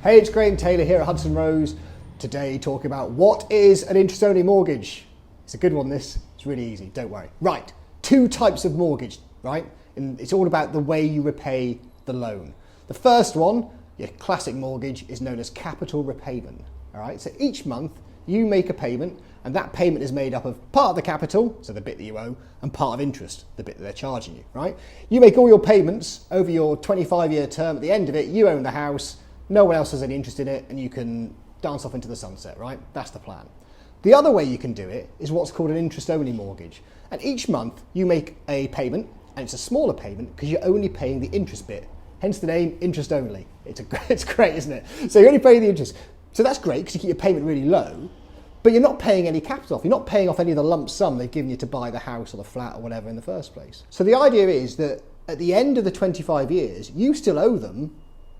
Hey, it's Graham Taylor here at Hudson Rose. Today talking about what is an interest-only mortgage. It's a good one, this. It's really easy, don't worry. Right, two types of mortgage, right? And it's all about the way you repay the loan. The first one, your classic mortgage, is known as capital repayment. All right, so each month you make a payment, and that payment is made up of part of the capital, so the bit that you owe, and part of interest, the bit that they're charging you, right? You make all your payments over your 25-year term. At the end of it, you own the house, no one else has any interest in it, and you can dance off into the sunset, right? That's the plan. The other way you can do it is what's called an interest-only mortgage. And each month you make a payment, and it's a smaller payment because you're only paying the interest bit. Hence the name interest only. It's great, isn't it? So you're only paying the interest. So that's great because you keep your payment really low, but you're not paying any capital off. You're not paying off any of the lump sum they've given you to buy the house or the flat or whatever in the first place. So the idea is that at the end of the 25 years, you still owe them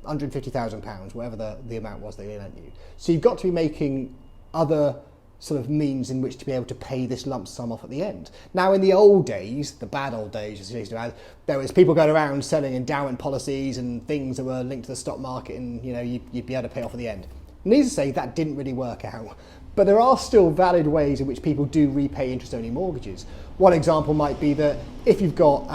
£150,000, whatever the amount was they lent you. So you've got to be making other sort of means in which to be able to pay this lump sum off at the end. Now, in the old days, the bad old days, as you used to have, there was people going around selling endowment policies and things that were linked to the stock market, and you'd be able to pay off at the end. Needless to say, that didn't really work out. But there are still valid ways in which people do repay interest-only mortgages. One example might be that if you've got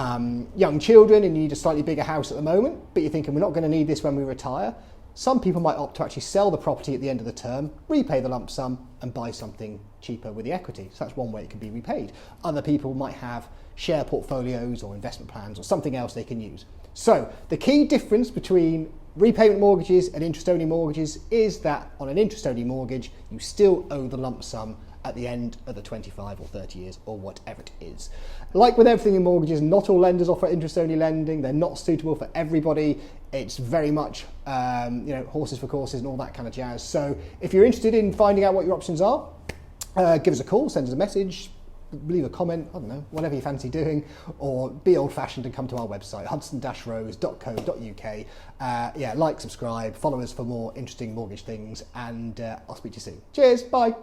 young children and you need a slightly bigger house at the moment, but you're thinking we're not going to need this when we retire, some people might opt to actually sell the property at the end of the term, repay the lump sum, and buy something cheaper with the equity. So that's one way it can be repaid. Other people might have share portfolios or investment plans or something else they can use. So the key difference between repayment mortgages and interest-only mortgages is that on an interest-only mortgage, you still owe the lump sum at the end of the 25 or 30 years or whatever it is. Like with everything in mortgages, not all lenders offer interest-only lending. They're not suitable for everybody. It's very much, horses for courses and all that kind of jazz. So if you're interested in finding out what your options are, give us a call, send us a message, leave a comment, I don't know, whatever you fancy doing, or be old-fashioned and come to our website, hudson-rose.co.uk. Like, subscribe, follow us for more interesting mortgage things, and I'll speak to you soon. Cheers, bye.